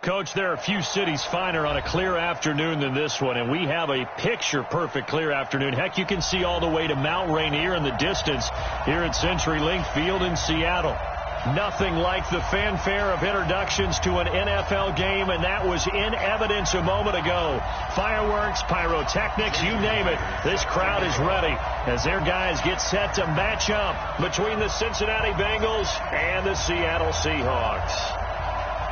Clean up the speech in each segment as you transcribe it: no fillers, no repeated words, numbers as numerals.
Coach, there are a few cities finer on a clear afternoon than this one, and we have a picture-perfect clear afternoon. Heck, you can see all the way to Mount Rainier in the distance here at CenturyLink Field in Seattle. Nothing like the fanfare of introductions to an NFL game, and that was in evidence a moment ago. Fireworks, pyrotechnics, you name it. This crowd is ready as their guys get set to match up between the Cincinnati Bengals and the Seattle Seahawks.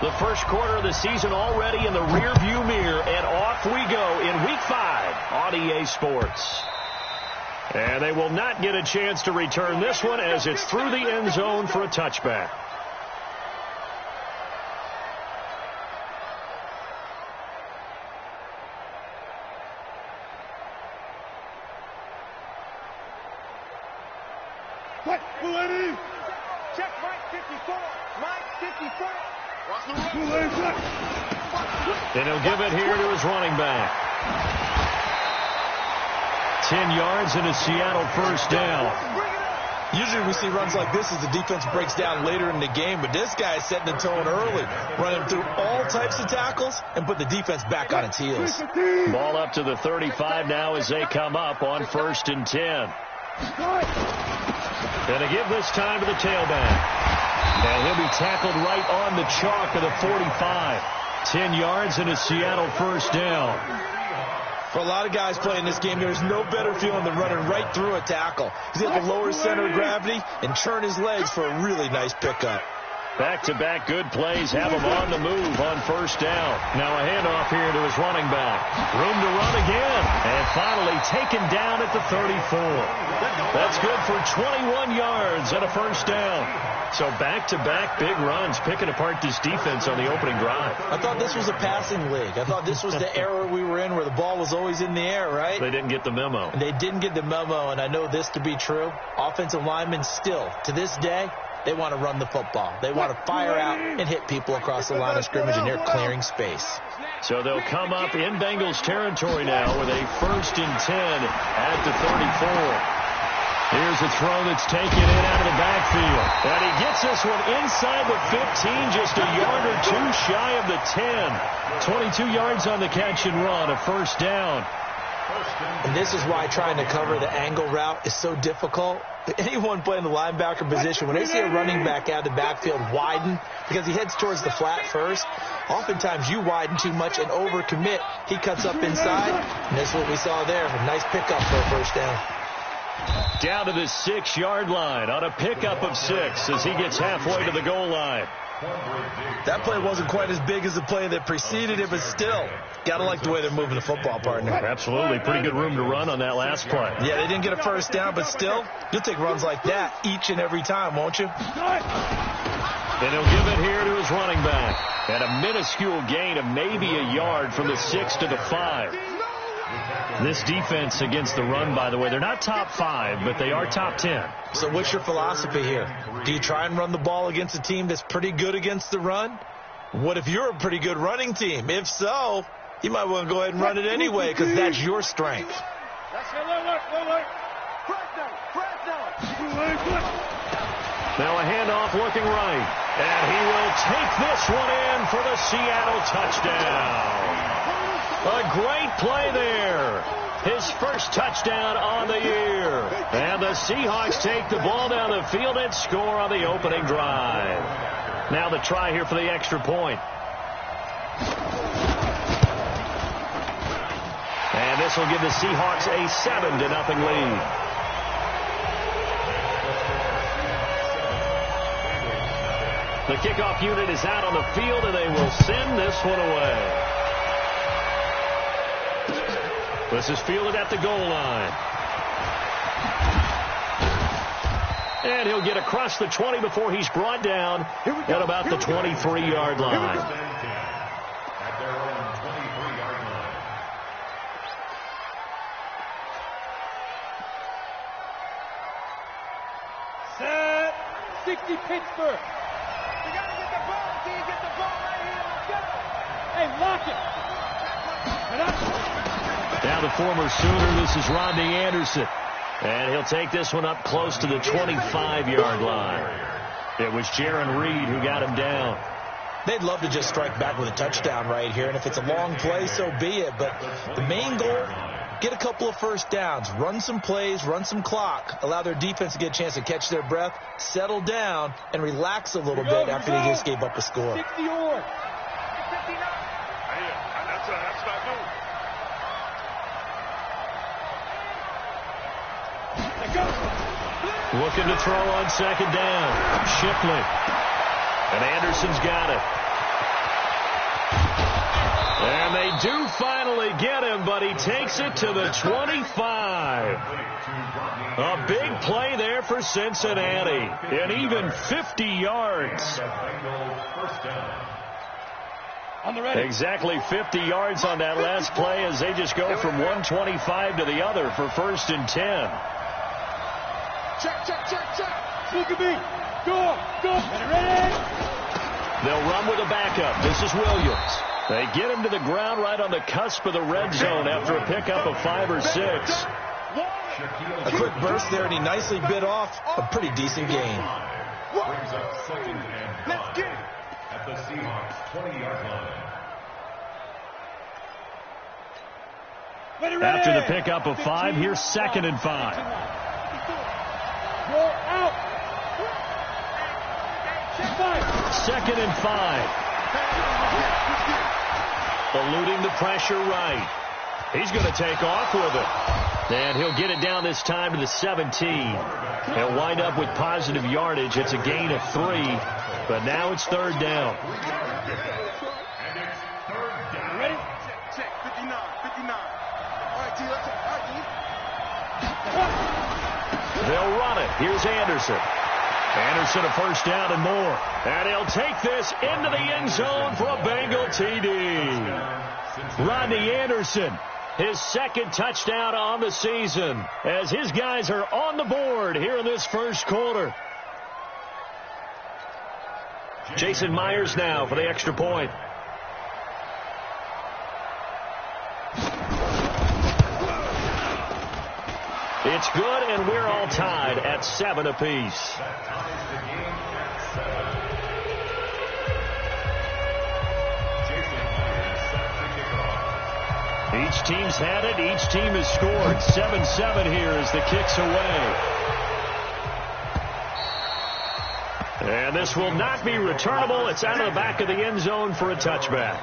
The first quarter of the season already in the rearview mirror, and off we go in Week 5 on EA Sports. And they will not get a chance to return this one as it's through the end zone for a touchback. What? Ready? Check Mike 54. Mike 54. And he'll give it here to his running back. 10 yards and a Seattle first down. Usually we see runs like this as the defense breaks down later in the game, but this guy is setting the tone early, running through all types of tackles and put the defense back on its heels. Ball up to the 35 now as they come up on 1st and 10. And to give this time to the tailback. And he'll be tackled right on the chalk of the 45. 10 yards and a Seattle first down. For a lot of guys playing this game, there's no better feeling than running right through a tackle. He's able to lower his center of gravity and turn his legs for a really nice pickup. Back-to-back good plays have him on the move on first down. Now a handoff here to his running back. Room to run again. And finally taken down at the 34. That's good for 21 yards and a first down. So back-to-back big runs, picking apart this defense on the opening drive. I thought this was a passing league. I thought this was the era we were in where the ball was always in the air, right? They didn't get the memo. They didn't get the memo, and I know this to be true. Offensive linemen still, to this day, they want to run the football. They want to fire out and hit people across the line of scrimmage, and they're clearing space. So they'll come up in Bengals territory now with a 1st and 10 at the 34. Here's a throw that's taken in out of the backfield. And he gets this one inside the 15, just a yard or two shy of the 10. 22 yards on the catch and run, a first down. And this is why trying to cover the angle route is so difficult. Anyone playing the linebacker position, when they see a running back out of the backfield widen, because he heads towards the flat first, oftentimes you widen too much and overcommit. He cuts up inside, and that's what we saw there. A nice pickup for a first down. Down to the 6-yard line on a pickup of 6 as he gets halfway to the goal line. That play wasn't quite as big as the play that preceded it, but still, gotta like the way they're moving the football, partner. Absolutely. Pretty good room to run on that last play. Yeah, they didn't get a first down, but still, you'll take runs like that each and every time, won't you? And he'll give it here to his running back. And a minuscule gain of maybe a yard from the 6 to the 5. This defense against the run, by the way, they're not top 5, but they are top 10. So what's your philosophy here? Do you try and run the ball against a team that's pretty good against the run? What if you're a pretty good running team? If so, you might want to go ahead and run it anyway because that's your strength. Now a handoff looking right. And he will take this one in for the Seattle touchdown. A great play there. His first touchdown on the year. And the Seahawks take the ball down the field and score on the opening drive. Now the try here for the extra point. And this will give the Seahawks a 7-0 lead. The kickoff unit is out on the field, and they will send this one away. This is fielded at the goal line. And he'll get across the 20 before he's brought down at about the 23-yard line. Set. 60 Pittsburgh. You got to get the ball. Can you get the ball right here? Let's go. Hey, lock it. Now the former Sooner, this is Rodney Anderson. And he'll take this one up close to the 25-yard line. It was Jaron Reed who got him down. They'd love to just strike back with a touchdown right here, and if it's a long play, so be it. But the main goal, get a couple of first downs, run some plays, run some clock, allow their defense to get a chance to catch their breath, settle down, and relax a little bit after they just gave up a score. 60 yards. That's not good. Looking to throw on second down. Shipley. And Anderson's got it. And they do finally get him, but he takes it to the 25. A big play there for Cincinnati. And even 50 yards. Exactly 50 yards on that last play as they just go from 125 to the other for 1st and 10. Check. Look at me. Go. Ready. They'll run with a backup. This is Williams. They get him to the ground right on the cusp of the red zone after a pickup of 5 or 6. A quick burst there, and he nicely bit off a pretty decent gain. Brings up 2nd and 5 at the Seahawks 20-yard line. After the pickup of 5, here's 2nd and 5. Roll out. 2nd and 5. Eluding the pressure right. He's going to take off with it. And he'll get it down this time to the 17. He'll wind up with positive yardage. It's a gain of 3. But now it's 3rd down. And it's 3rd down. Ready? Check. 59. All right, T. Let's They'll run it. Here's Anderson. Anderson a 1st down and more. And he'll take this into the end zone for a Bengal TD. Rodney Anderson, his 2nd touchdown on the season as his guys are on the board here in this 1st quarter. Jason Myers now for the extra point. It's good, and we're all tied at 7 apiece. Each team's had it. Each team has scored. 7-7 here as the kick's away. And this will not be returnable. It's out of the back of the end zone for a touchback.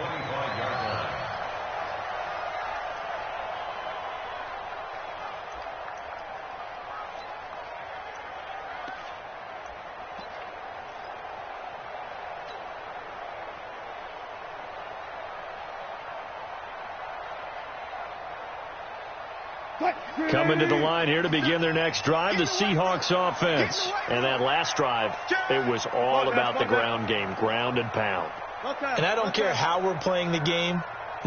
Coming to the line here to begin their next drive, the Seahawks offense. And that last drive, it was all about the ground game, ground and pound. And I don't care how we're playing the game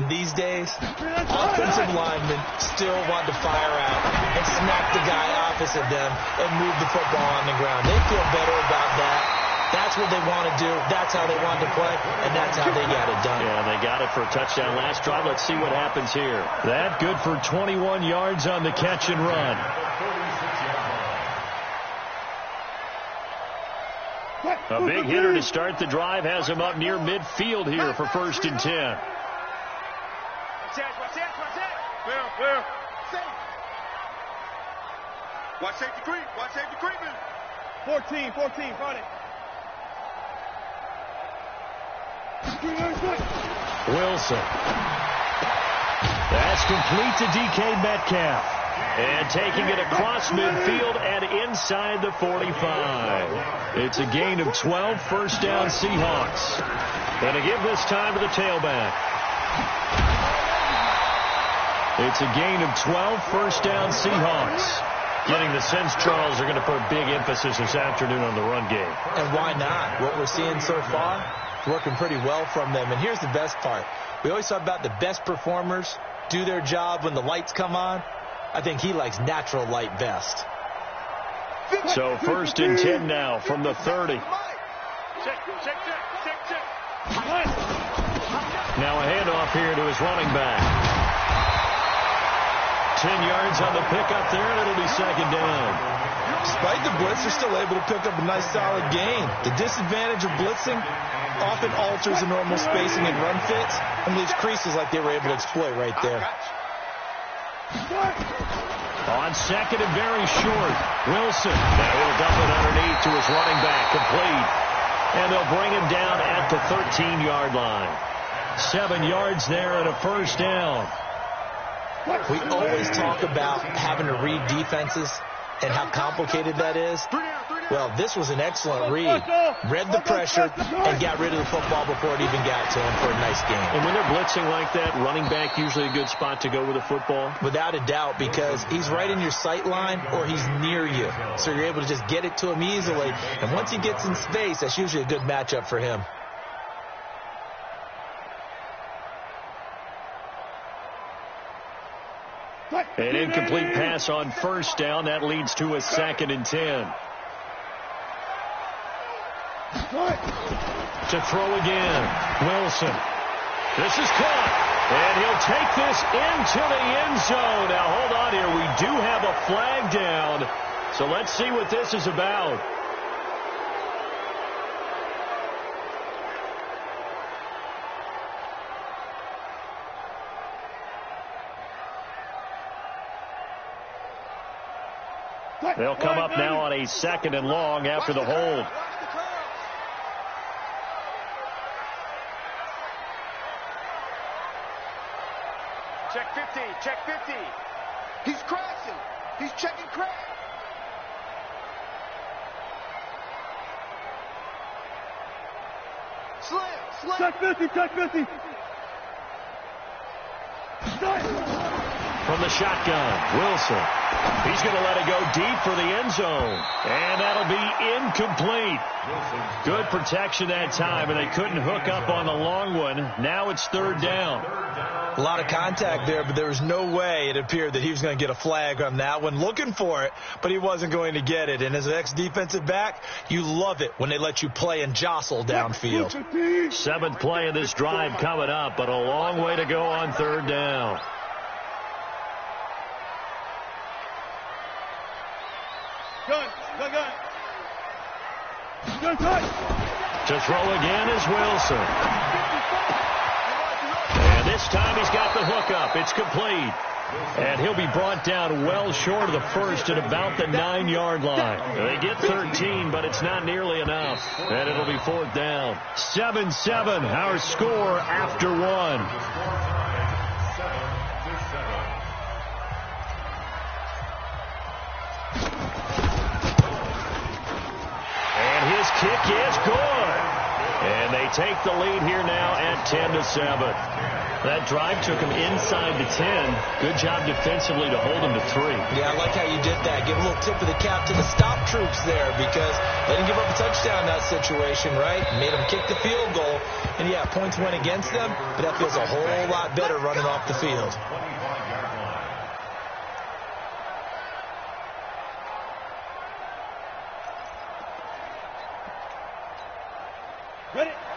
these days, offensive linemen still want to fire out and smack the guy opposite them and move the football on the ground. They feel better about that. That's what they want to do. That's how they want to play, and that's how they got it done. Yeah, they got it for a touchdown last drive. Let's see what happens here. That good for 21 yards on the catch and run. A big hitter to start the drive has him up near midfield here for 1st and 10. Clear. Watch safety creep. 14, Friday. Wilson. That's complete to DK Metcalf. And taking it across midfield and inside the 45. It's a gain of 12, 1st down Seahawks. And to give this time to the tailback. It's a gain of 12, 1st down Seahawks. Getting the sense, Charles, are going to put a big emphasis this afternoon on the run game. And why not? What we're seeing so far, working pretty well from them. And here's the best part. We always talk about the best performers do their job when the lights come on. I think he likes natural light best. So 1st and 10 now from the 30. Check. Now a handoff here to his running back. 10 yards on the pickup there, and it'll be second down. Despite the blitz, they're still able to pick up a nice solid gain. The disadvantage of blitzing often alters the normal spacing and run fits and leaves creases like they were able to exploit right there. On second and very short, Wilson. Now he'll dump it underneath to his running back, complete. And they'll bring him down at the 13-yard line. 7 yards there and a first down. We always talk about having to read defenses and how complicated that is. Well, this was an excellent read. Read the pressure and got rid of the football before it even got to him for a nice game. And when they're blitzing like that, running back usually a good spot to go with the football? Without a doubt, because he's right in your sight line or he's near you. So you're able to just get it to him easily. And once he gets in space, that's usually a good matchup for him. An incomplete pass on first down. That leads to a second and 10. To throw again. Wilson. This is caught. And he'll take this into the end zone. Now, hold on here. We do have a flag down. So let's see what this is about. They'll come up now on a second and long after the hold. Check 50, check 50. He's crashing. He's checking crash. Slam. Check 50, check 50. From the shotgun, Wilson. He's going to let it go deep for the end zone. And that'll be incomplete. Good protection that time, and they couldn't hook up on the long one. Now it's third down. A lot of contact there, but there was no way it appeared that he was going to get a flag on that one. Looking for it, but he wasn't going to get it. And as an ex-defensive back, you love it when they let you play and jostle downfield. 7th play of this drive coming up, but a long way to go on third down. To throw again is Wilson. And this time he's got the hookup. It's complete. And he'll be brought down well short of the first at about the 9-yard line. They get 13, but it's not nearly enough. And it'll be fourth down. 7-7, our score after one. His kick is good. And they take the lead here now at 10-7. That drive took him inside the 10. Good job defensively to hold him to 3. Yeah, I like how you did that. Give a little tip of the cap to the stop troops there, because they didn't give up a touchdown in that situation, right? Made them kick the field goal. And, yeah, points went against them, but that feels a whole lot better running off the field.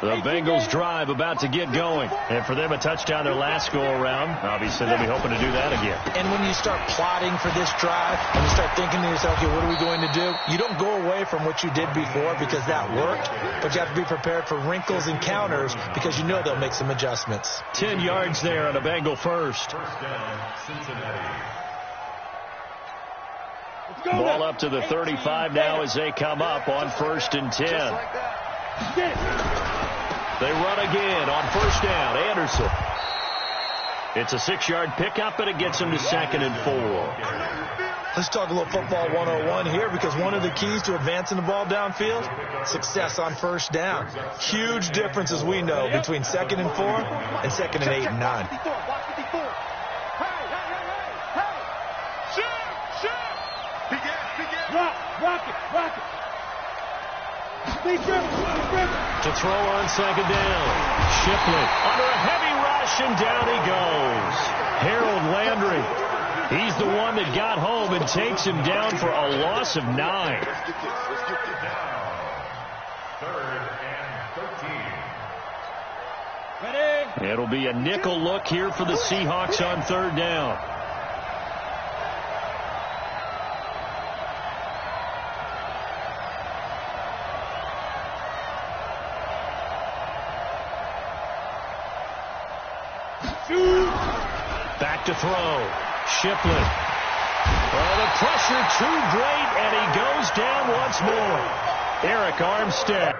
The Bengals drive about to get going. And for them, a touchdown their last go-around. Obviously, they'll be hoping to do that again. And when you start plotting for this drive, and you start thinking to yourself, okay, what are we going to do? You don't go away from what you did before because that worked, but you have to be prepared for wrinkles and counters because you know they'll make some adjustments. 10 yards there on a Bengal first. Ball up to the 35 now as they come up on 1st and 10. They run again on first down. Anderson. It's a 6-yard pickup, and it gets him to 2nd and 4. Let's talk a little football 101 here, because one of the keys to advancing the ball downfield, success on first down. Huge difference, as we know, between 2nd and 4 and 2nd and 8 and 9. Rock it. To throw on 2nd down. Shipley under a heavy rush, and down he goes. Harold Landry. He's the one that got home and takes him down for a loss of 9. Let's get down. 3rd and 13. It'll be a nickel look here for the Seahawks on 3rd down. Back to throw. Shipley. Oh, the pressure too great, and he goes down once more. Eric Armstead.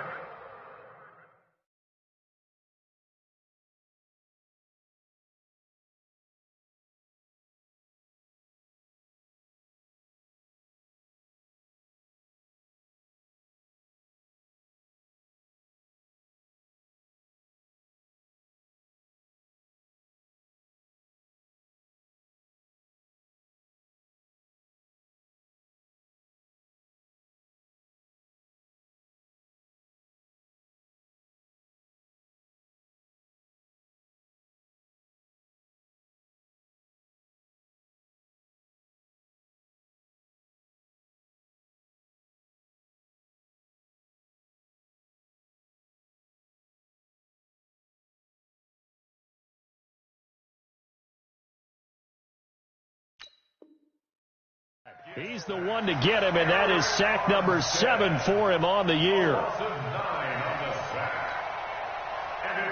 He's the one to get him, and that is sack number 7 for him on the year.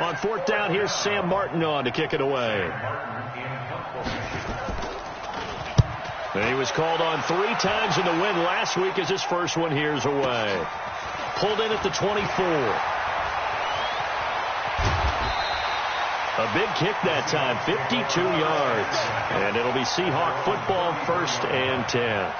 On fourth down, here's Sam Martin on to kick it away. And he was called on 3 times in the win last week as his first one here's away. Pulled in at the 24. A big kick that time, 52 yards. And it'll be Seahawk football, 1st and 10.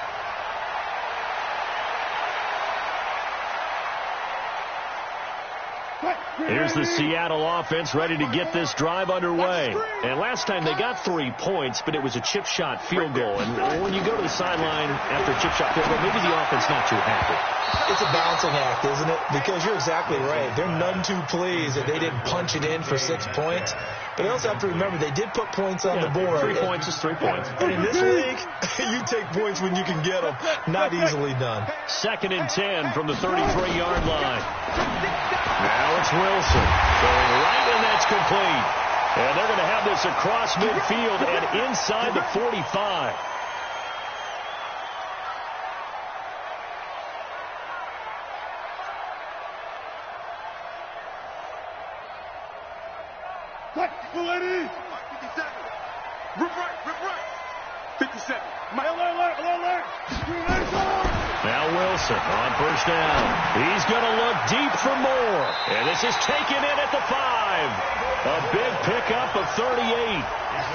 Here's the Seattle offense ready to get this drive underway. And last time they got 3 points, but it was a chip shot field goal. And when you go to the sideline after a chip shot field goal, maybe the offense not too happy. It's a balancing act, isn't it? Because you're exactly right. They're none too pleased that they didn't punch it in for 6 points. But they also have to remember they did put points on the board. 3 points is 3 points. And in this league, you take points when you can get them. Not easily done. 2nd and 10 from the 33-yard line. Now it's Wilson going right, and that's complete. And they're going to have this across midfield and inside the 45. What? Ladies! 57. Rip right. 57. Alert! Now Wilson on first down. He's going to look deep for more. And this is taken in at the 5. A big pickup of 38.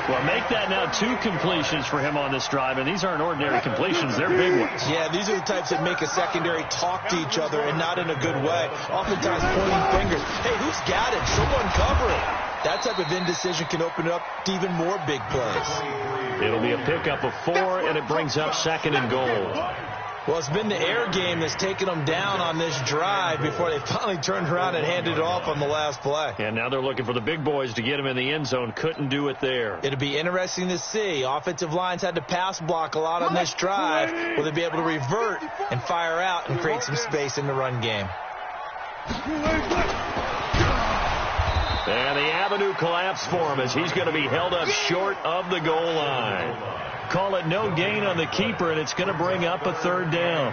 Well, make that now 2 completions for him on this drive. And these aren't ordinary completions. They're big ones. Yeah, these are the types that make a secondary talk to each other and not in a good way. Oftentimes pointing fingers. Hey, who's got it? Someone cover it. That type of indecision can open up to even more big plays. It'll be a pickup of 4, and it brings up 2nd and goal. Well, it's been the air game that's taken them down on this drive before they finally turned around and handed it off on the last play. And now they're looking for the big boys to get him in the end zone. Couldn't do it there. It'll be interesting to see. Offensive lines had to pass block a lot on this drive. Will they be able to revert and fire out and create some space in the run game? And the avenue collapsed for him as he's going to be held up short of the goal line. Call it no gain on the keeper, and it's going to bring up a 3rd down.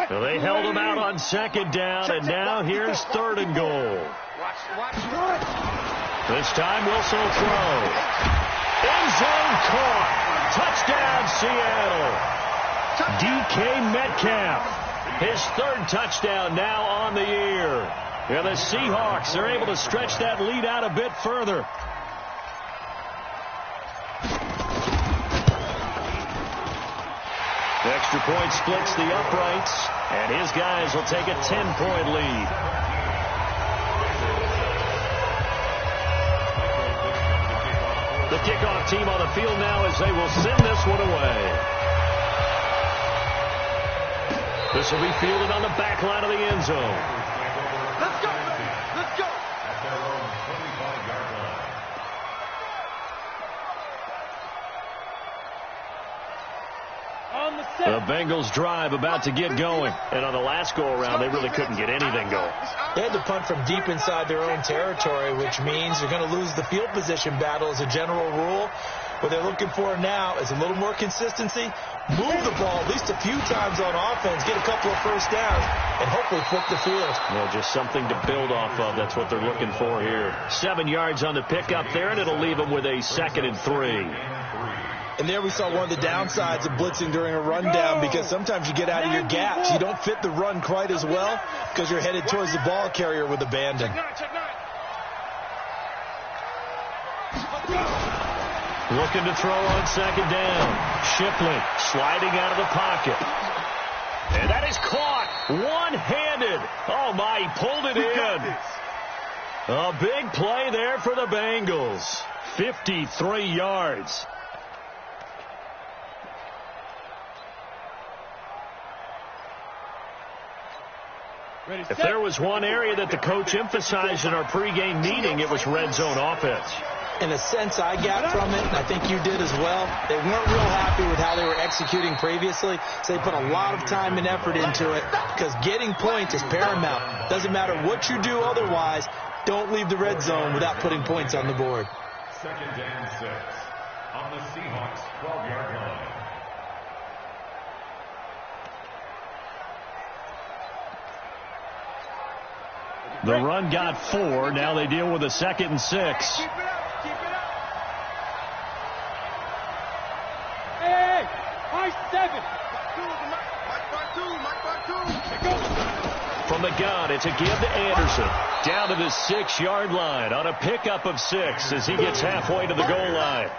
So they held him out on 2nd down, and now here's 3rd and goal. This time Wilson will throw. End zone caught. Touchdown, Seattle. DK Metcalf. His 3rd touchdown now on the year. And the Seahawks are able to stretch that lead out a bit further. The extra point splits the uprights, and his guys will take a 10-point lead. The kickoff team on the field now as they will send this one away. This will be fielded on the back line of the end zone. Let's go. At their own 25-yard line. The Bengals drive about to get going. And on the last go-around, they really couldn't get anything going. They had to punt from deep inside their own territory, which means they're going to lose the field position battle as a general rule. What they're looking for now is a little more consistency, move the ball at least a few times on offense, get a couple of first downs, and hopefully flip the field. Well, just something to build off of. That's what they're looking for here. 7 yards on the pickup there, and it'll leave them with a 2nd and 3. And there we saw one of the downsides of blitzing during a rundown, because sometimes you get out of your gaps. You don't fit the run quite as well because you're headed towards the ball carrier with abandon. Looking to throw on 2nd down. Shipley sliding out of the pocket. And that is caught one-handed. Oh, my, he pulled it in. A big play there for the Bengals. 53 yards. If there was one area that the coach emphasized in our pregame meeting, it was red zone offense. In a sense, I got from it, and I think you did as well, they weren't real happy with how they were executing previously, so they put a lot of time and effort into it, because getting points is paramount. Doesn't matter what you do otherwise, don't leave the red zone without putting points on the board. 2nd and 6 on the Seahawks 12-yard line. The run got 4. Now they deal with a 2nd and 6. Keep it up. Keep it up. Hey, high 7. From the gun, it's a give to Anderson. Down to the 6-yard line on a pickup of 6 as he gets halfway to the goal line.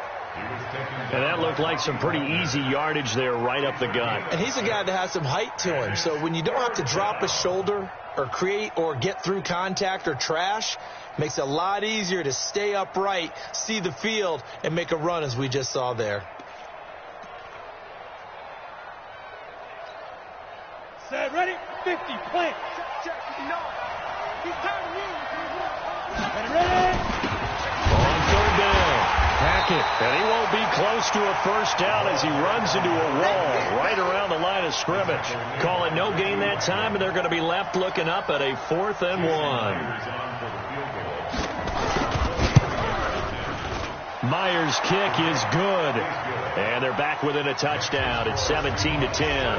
And that looked like some pretty easy yardage there right up the gut. And he's a guy that has some height to him, so when you don't have to drop a shoulder or create or get through contact or trash, makes it a lot easier to stay upright, see the field, and make a run as we just saw there. Set, ready, 50, plant. Check, no. He's ready. On 3rd down, Hackett, and he won't be close to a first down as he runs into a wall right around the line of scrimmage. Call it no gain that time, and they're going to be left looking up at a 4th and 1. Myers' kick is good, and they're back within a touchdown. It's 17-10.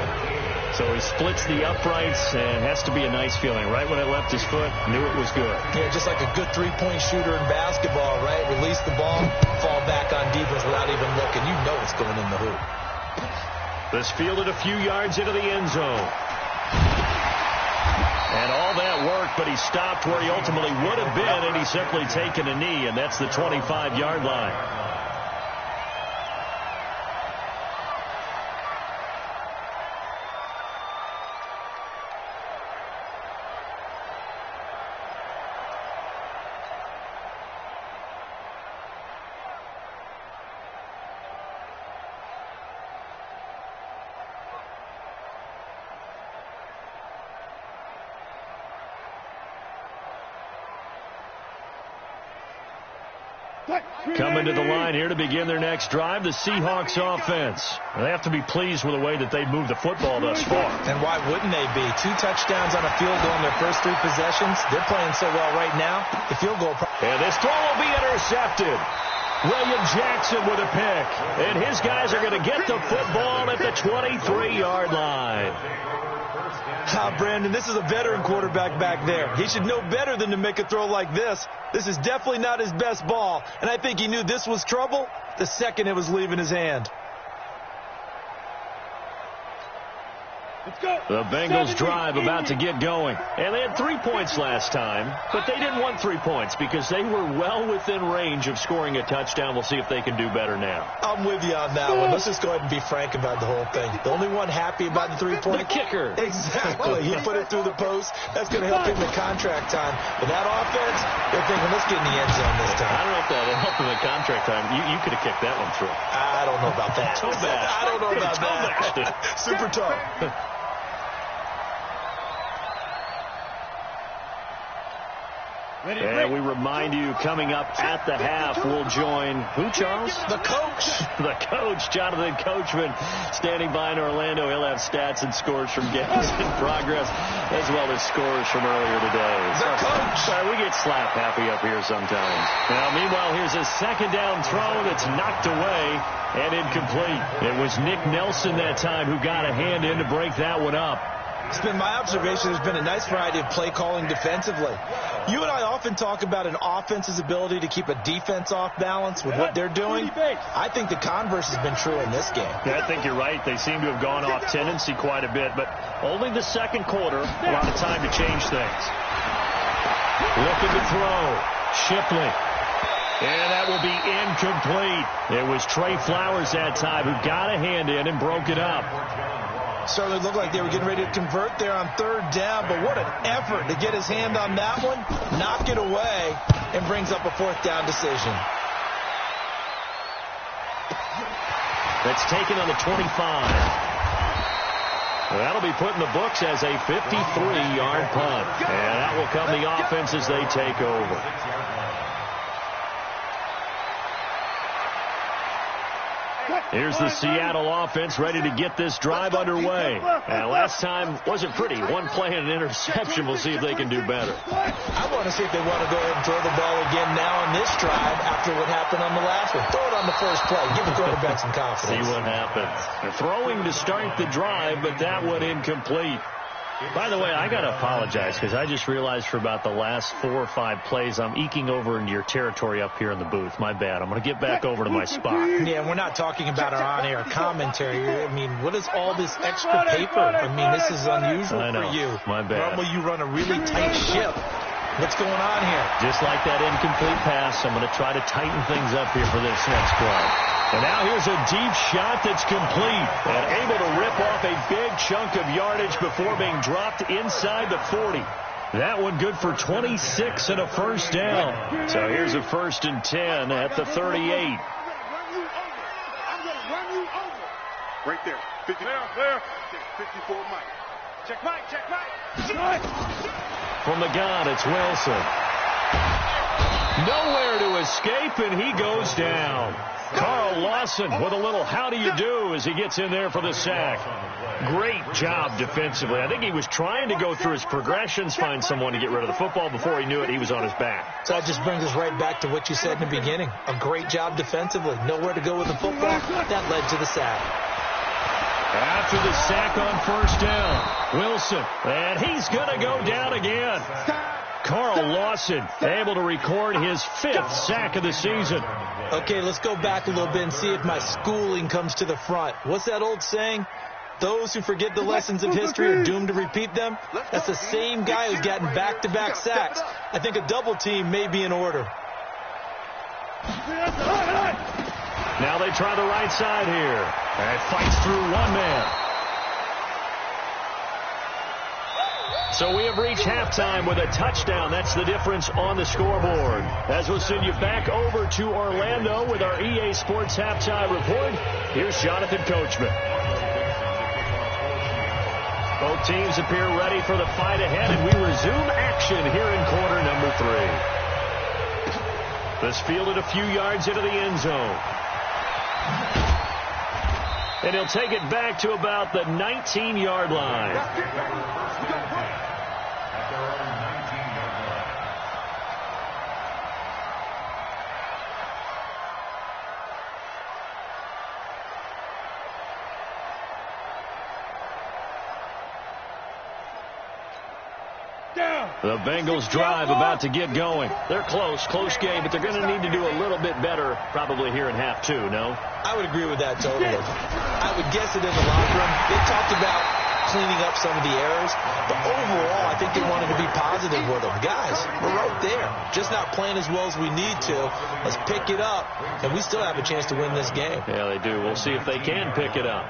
So he splits the uprights, and has to be a nice feeling. Right when it left his foot, knew it was good. Yeah, just like a good three-point shooter in basketball, right? Release the ball, fall back on defense without even looking. You know it's going in the hoop. This fielded a few yards into the end zone. And all that work, but he stopped where he ultimately would have been, and he's simply taken a knee, and that's the 25-yard line. Coming to the line here to begin their next drive, the Seahawks offense. They have to be pleased with the way that they've moved the football thus far. And why wouldn't they be? 2 touchdowns on a field goal in their first 3 possessions. They're playing so well right now. The field goal. And this throw will be intercepted. William Jackson with a pick. And his guys are going to get the football at the 23-yard line. Brandon, this is a veteran quarterback back there. He should know better than to make a throw like this. This is definitely not his best ball, and I think he knew this was trouble the second it was leaving his hand. The Bengals drive about to get going. And they had 3 points last time, but they didn't want 3 points because they were well within range of scoring a touchdown. We'll see if they can do better now. I'm with you on that one. Let's just go ahead and be frank about the whole thing. The only one happy about the 3-point. The kicker. Exactly. He put it through the post. That's going to help him in contract time. But that offense, they're thinking, let's get in the end zone this time. I don't know if that will help him in contract time. You could have kicked that one through. I don't know about that. Toe bash. I don't know about that. Super tough. And we remind you, coming up at the half, we'll join who, Charles? The coach. The coach, Jonathan Coachman, standing by in Orlando. He'll have stats and scores from games in progress, as well as scores from earlier today. The coach. Sorry, we get get slap happy up here sometimes. Now, meanwhile, here's a second down throw that's knocked away and incomplete. It was Nick Nelson that time who got a hand in to break that one up. It's been my observation there's been a nice variety of play calling defensively. You and I often talk about an offense's ability to keep a defense off balance with what they're doing. I think the converse has been true in this game. Yeah, I think you're right. They seem to have gone off tendency quite a bit, but only the second quarter, a lot of time to change things. Looking to throw. Shipley. And that will be incomplete. It was Trey Flowers that time who got a hand in and broke it up. Certainly looked like they were getting ready to convert there on third down, but what an effort to get his hand on that one, knock it away, and brings up a fourth down decision. That's taken on the 25. Well, that'll be put in the books as a 53-yard punt. And that will come the offense as they take over. Here's the Seattle offense ready to get this drive underway. And last time wasn't pretty. One play and an interception. We'll see if they can do better. I want to see if they want to go ahead and throw the ball again now on this drive after what happened on the last one. Throw it on the first play. Give the quarterback some confidence. See what happens. They're throwing to start the drive, but that one incomplete. By the way, I got to apologize because I just realized for about the last 4 or 5 plays I'm eking over into your territory up here in the booth. My bad. I'm going to get back over to my spot. Yeah, we're not talking about our on-air commentary. I mean, what is all this extra paper? I mean, this is unusual for you. My bad. Normally you run a really tight ship. What's going on here? Just like that incomplete pass, I'm going to try to tighten things up here for this next play. And now here's a deep shot that's complete and able to rip off a big chunk of yardage before being dropped inside the 40. That one good for 26 and a first down. So here's a 1st and 10 at the 38. I'm going to run you over. Right there. 50. Clear. 54 Mike. Check Mike. Check Mike. From the gun, it's Wilson. Nowhere to escape, and he goes down. Carl Lawson with a little how do you do as he gets in there for the sack. Great job defensively. I think he was trying to go through his progressions, find someone to get rid of the football. Before he knew it, he was on his back. So that just brings us right back to what you said in the beginning. A great job defensively. Nowhere to go with the football. That led to the sack. After the sack on first down, Wilson, and he's going to go down again. Carl Lawson able to record his 5th sack of the season. Okay, let's go back a little bit and see if my schooling comes to the front. What's that old saying? Those who forget the lessons of history are doomed to repeat them. That's the same guy who's gotten back-to-back sacks. I think a double team may be in order. Now they try the right side here. And fights through one man. So we have reached halftime with a touchdown. That's the difference on the scoreboard. As we'll send you back over to Orlando with our EA Sports Halftime Report, here's Jonathan Coachman. Both teams appear ready for the fight ahead, and we resume action here in quarter number 3. This fielded a few yards into the end zone. And he'll take it back to about the 19-yard line. The Bengals drive about to get going. They're close game, but they're going to need to do a little bit better probably here in half 2, no? I would agree with that totally. I would guess it in the locker room. They talked about cleaning up some of the errors, but overall I think they wanted to be positive with them. Guys, we're right there. Just not playing as well as we need to. Let's pick it up, and we still have a chance to win this game. Yeah, they do. We'll see if they can pick it up.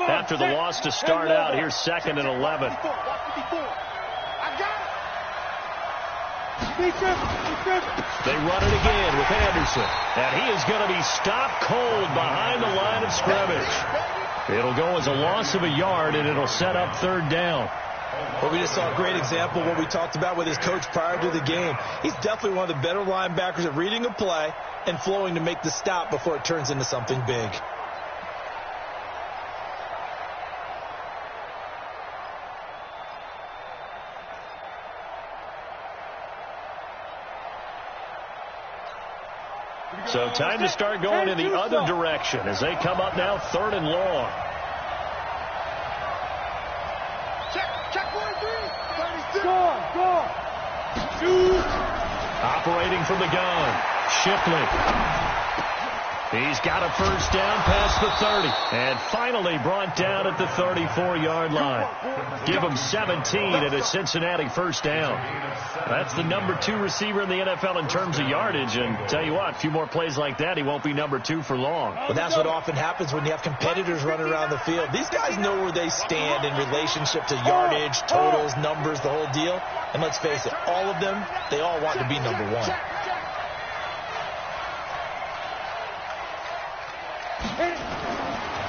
After the loss to start out, here's 2nd and 11. They run it again with Anderson. And he is going to be stopped cold behind the line of scrimmage. It'll go as a loss of a yard, and it'll set up 3rd down. Well, we just saw a great example of what we talked about with his coach prior to the game. He's definitely one of the better linebackers at reading a play and flowing to make the stop before it turns into something big. So time to start going in the other direction as they come up now 3rd and long. Check 43. Go. Operating from the gun, Shipley. He's got a first down past the 30. And finally brought down at the 34-yard line. Give him 17 and a Cincinnati first down. That's the number 2 receiver in the NFL in terms of yardage. And tell you what, a few more plays like that, he won't be number 2 for long. But that's what often happens when you have competitors running around the field. These guys know where they stand in relationship to yardage, totals, numbers, the whole deal. And let's face it, all of them, they all want to be number 1.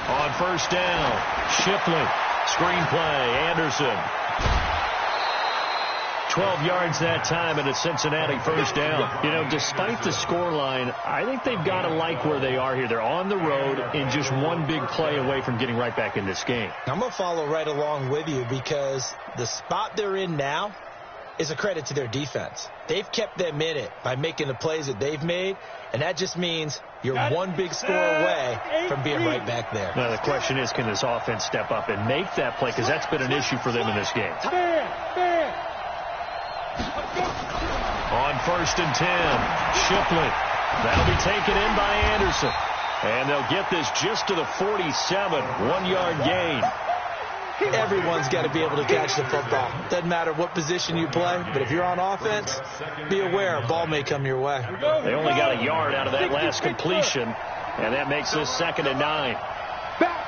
On first down, Shipley. Screenplay, Anderson. 12 yards that time and a Cincinnati first down. You know, despite the scoreline, I think they've got to like where they are here. They're on the road and just one big play away from getting right back in this game. I'm going to follow right along with you because the spot they're in now is a credit to their defense. They've kept them in it by making the plays that they've made, and that just means you're one big score away from being right back there. Now, the question is, can this offense step up and make that play? Because that's been an issue for them in this game. On first and 10, Shipley. That'll be taken in by Anderson. And they'll get this just to the 47, 1-yard gain. Everyone's got to be able to catch the football. Doesn't matter what position you play, but if you're on offense, be aware a ball may come your way. They only got a yard out of that last completion, and that makes this 2nd and 9. Back.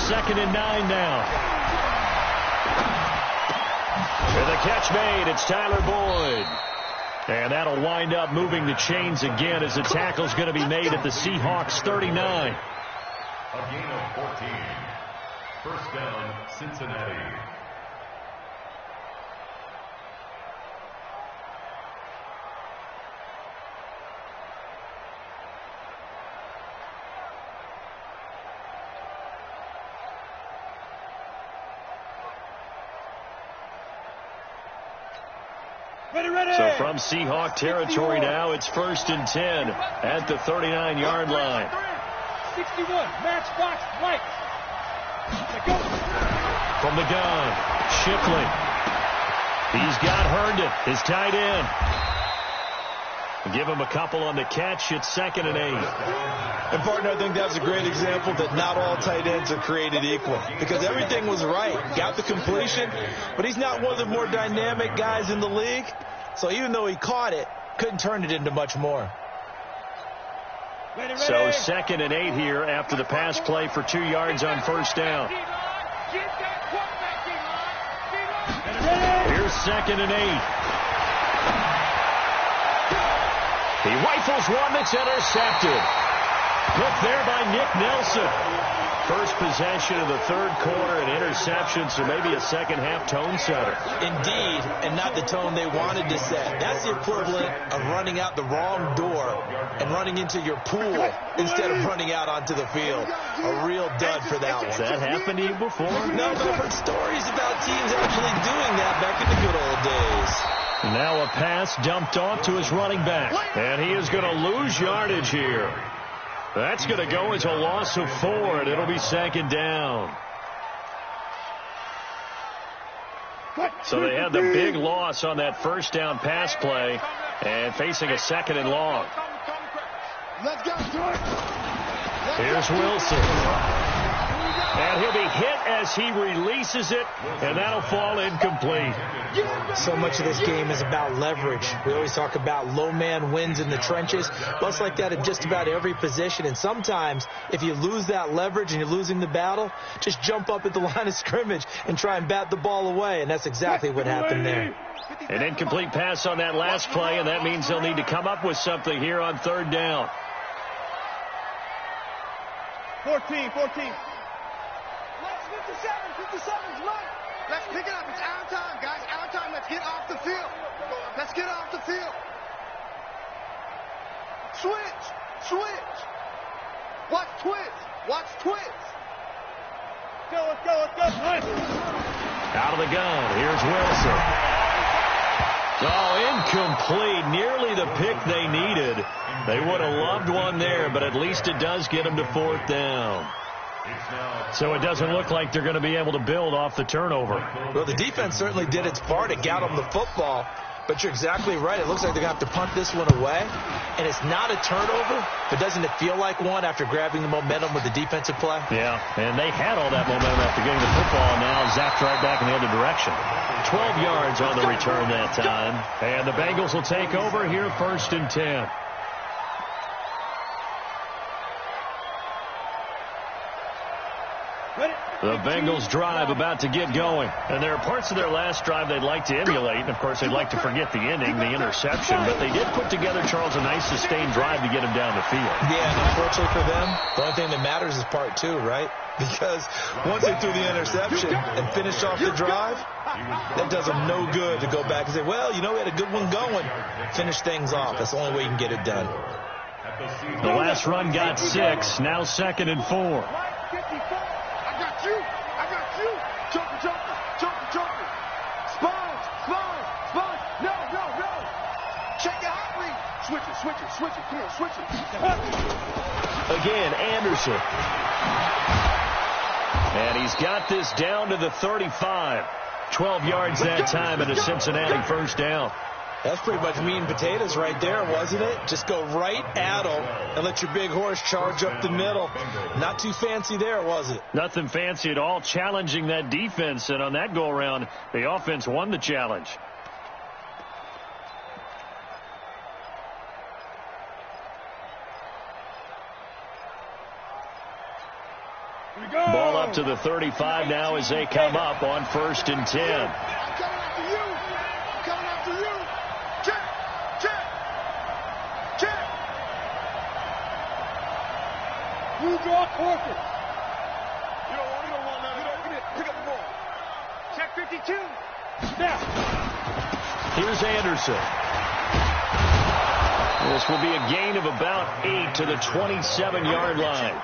2nd and 9 now. With a catch made, it's Tyler Boyd. And that'll wind up moving the chains again as the tackle's going to be made at the Seahawks 39. A gain of 14. First down, Cincinnati. So from Seahawk territory now, it's 1st and 10 at the 39-yard line. 61, matchbox lights. From the gun, Shipley. He's got Herndon, his tight end. Give him a couple on the catch. It's 2nd and 8. And, partner, I think that's a great example that not all tight ends are created equal because everything was right. Got the completion, but he's not one of the more dynamic guys in the league. So even though he caught it, couldn't turn it into much more. So 2nd and 8 here after the pass play for 2 yards on first down. Here's 2nd and 8. He rifles one that's intercepted. Look there by Nick Nelson. First possession of the 3rd quarter and interception, so maybe a second-half tone setter. Indeed, and not the tone they wanted to set. That's the equivalent of running out the wrong door and running into your pool instead of running out onto the field. A real dud for that one. Has that happened to you before? No, but I've heard stories about teams actually doing that back in the good old days. Now a pass dumped off to his running back. And he is going to lose yardage here. That's going to go as a loss of 4, and it'll be 2nd down. So they had the big loss on that first down pass play and facing a 2nd and long. Here's Wilson. And he'll be hit as he releases it, and that'll fall incomplete. So much of this game is about leverage. We always talk about low man wins in the trenches. Well, it's like that in just about every position. And sometimes, if you lose that leverage and you're losing the battle, just jump up at the line of scrimmage and try and bat the ball away. And that's exactly what happened there. An incomplete pass on that last play, and that means they'll need to come up with something here on 3rd down. 14. 57's right. Let's pick it up. It's our time, guys. Our time. Let's get off the field. Let's get off the field. Switch. Watch twist. Let's go. Out of the gun. Here's Wilson. Oh, incomplete. Nearly the pick they needed. They would have loved one there, but at least it does get them to 4th down. So it doesn't look like they're going to be able to build off the turnover. Well, the defense certainly did its part to got them the football. But you're exactly right. It looks like they're going to have to punt this one away. And it's not a turnover, but doesn't it feel like one after grabbing the momentum with the defensive play? Yeah, and they had all that momentum after getting the football, and now zapped right back in the other direction. 12 yards on the return that time. And the Bengals will take over here 1st and 10. The Bengals drive about to get going. And there are parts of their last drive they'd like to emulate. And, of course, they'd like to forget the ending, the interception. But they did put together, Charles, a nice sustained drive to get them down the field. Yeah, and unfortunately for them, the only thing that matters is part 2, right? Because once they threw the interception and finished off the drive, that does them no good to go back and say, well, you know, we had a good one going. Finish things off. That's the only way you can get it done. The last run got 6. Now 2nd and 4. I got you. Joker. Sponge. No. Check your hot read. Switch it. Come on, switch it. Again, Anderson. And he's got this down to the 35. 12 yards that time and a Cincinnati 1st down. That's pretty much meat and potatoes right there, wasn't it? Just go right at them and let your big horse charge up the middle. Not too fancy there, was it? Nothing fancy at all, challenging that defense. And on that go-around, the offense won the challenge. Ball up to the 35 now as they come up on 1st and 10. You draw Corker. You don't want now. Pick up the ball. Check 52. Now. Here's Anderson. This will be a gain of about 8 to the 27-yard line.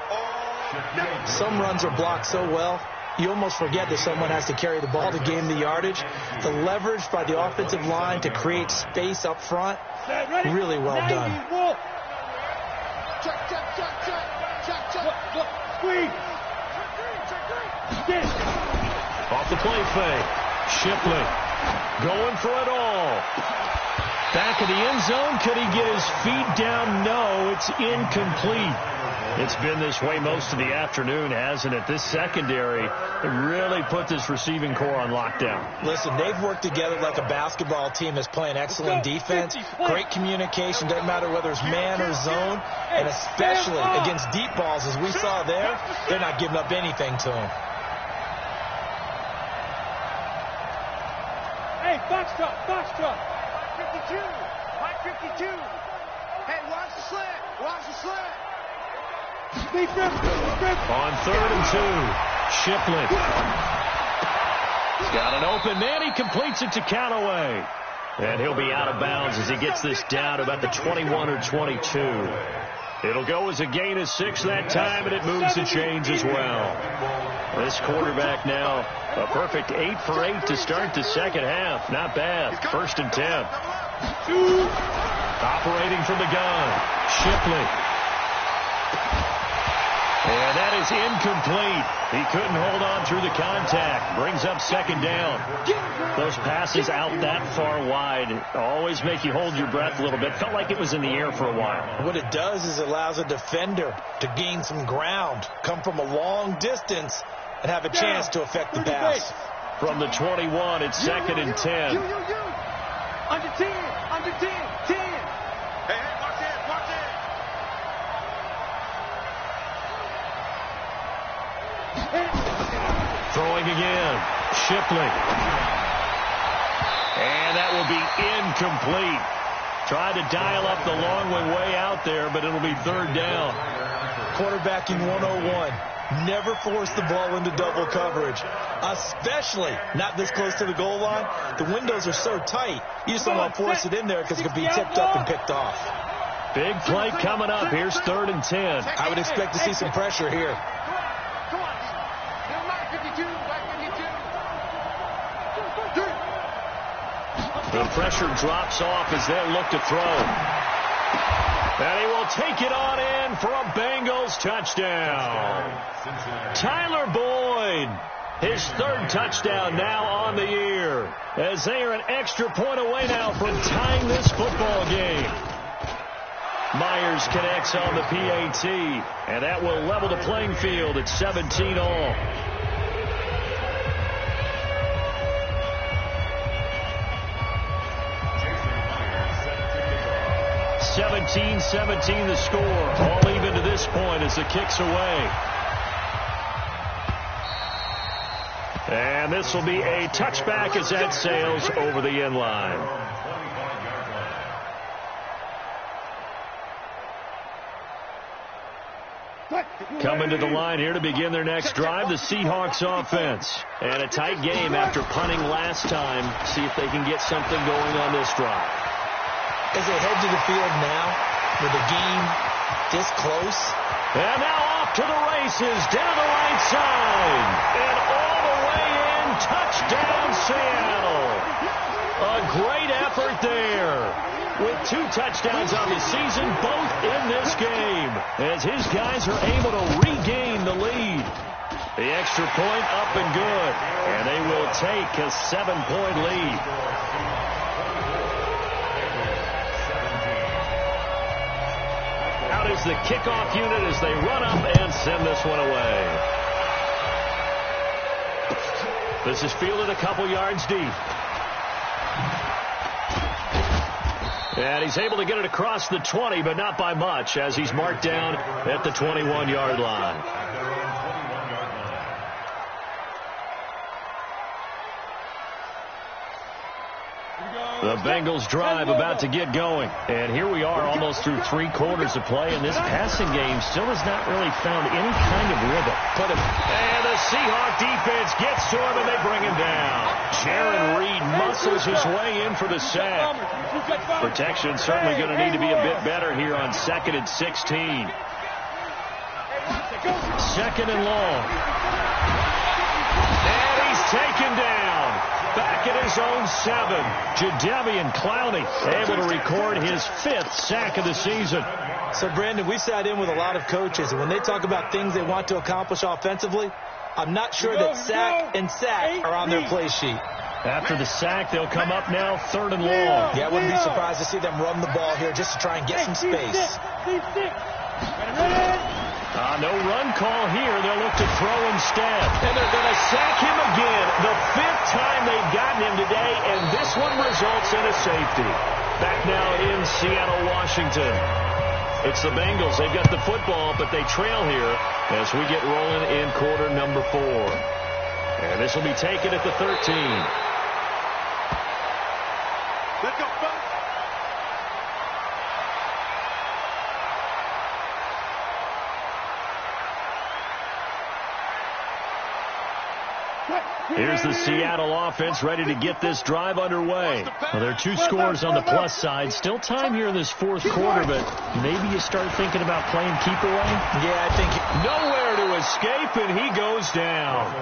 Some runs are blocked so well, you almost forget that someone has to carry the ball to gain the yardage. The leverage by the offensive line to create space up front, really well done. Check. Look. Squeeze. Off the play fake. Shipley going for it all. Back of the end zone. Could he get his feet down? No, it's incomplete. It's been this way most of the afternoon, hasn't it? This secondary really put this receiving core on lockdown. Listen, they've worked together like a basketball team that's playing excellent defense. Great communication. Doesn't matter whether it's man or zone. And especially against deep balls, as we saw there, they're not giving up anything to them. Hey, box truck. 52. Mike 52. Hey, watch the slant. On 3rd and 2, Shipley. He's got an open man. He completes it to Callaway. And he'll be out of bounds as he gets this down to about the 21 or 22. It'll go as a gain of 6 that time, and it moves the chains as well. This quarterback now, a perfect 8 for 8 to start the second half. Not bad. 1st and 10. Operating from the gun, Shipley. And that is incomplete. He couldn't hold on through the contact. Brings up 2nd down. Those passes out that far wide always make you hold your breath a little bit. Felt like it was in the air for a while. What it does is it allows a defender to gain some ground, come from a long distance, and have a chance to affect the pass. From the 21, it's 2nd and 10. Under 10. 10. Hey, watch it. Throwing again. Shipley. And that will be incomplete. Tried to dial up the long way out there, but it'll be 3rd down. Quarterbacking 101. Never force the ball into double coverage, especially not this close to the goal line. The windows are so tight, you just don't want to force it in there because it could be tipped up and picked off. Big play coming up. Here's 3rd and 10. I would expect to see some pressure here. Come on. Mike 52. pressure drops off as they'll look to throw. And he will take it on in for a Bengals touchdown. Tyler Boyd, his 3rd touchdown now on the year, as they are an extra point away now from tying this football game. Myers connects on the PAT, and that will level the playing field at 17 all. 17-17 the score. All even to this point as the kick's away. And this will be a touchback as that sails over the end line. Coming to the line here to begin their next drive, the Seahawks offense. And a tight game after punting last time. See if they can get something going on this drive. As they head to the field now, with the game this close. And now off to the races, down the right side. And all the way in, touchdown Seattle. A great effort there. With 2 touchdowns on the season, both in this game. As his guys are able to regain the lead. The extra point up and good. And they will take a 7-point lead. Out is the kickoff unit as they run up and send this one away. This is fielded a couple yards deep. And he's able to get it across the 20, but not by much, as he's marked down at the 21-yard line. The Bengals drive about to get going. And here we are almost through 3 quarters of play, and this passing game still has not really found any kind of rhythm. And the Seahawk defense gets to him, and they bring him down. Jaron Reed muscles his way in for the sack. Protection certainly going to need to be a bit better here on 2nd and 16. 2nd and long. And he's taken down. Back at his own 7. Jadeveon Clowney able to record his 5th sack of the season. So, Brandon, we sat in with a lot of coaches, and when they talk about things they want to accomplish offensively, I'm not sure that sack and sack are on their play sheet. After the sack, they'll come up now 3rd and long. Yeah, I wouldn't be surprised to see them run the ball here just to try and get some space. No run call here. They'll look to throw instead. And they're going to sack him again. The 5th time they've gotten him today, and this one results in a safety. Back now in Seattle, Washington. It's the Bengals. They've got the football, but they trail here as we get rolling in quarter number 4. And this will be taken at the 13. Let's go, folks. Here's the Seattle offense ready to get this drive underway. Well, there are 2 scores on the plus side. Still time here in this 4th quarter, but maybe you start thinking about playing keep away? Yeah, I think nowhere to escape, and he goes down.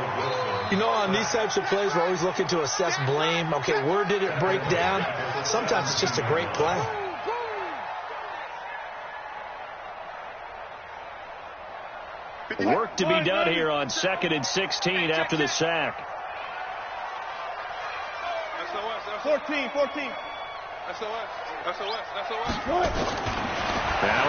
You know, on these types of plays, we're always looking to assess blame. Okay, where did it break down? Sometimes it's just a great play. Work to be done here on 2nd and 16 after the sack. 14. SOS. Now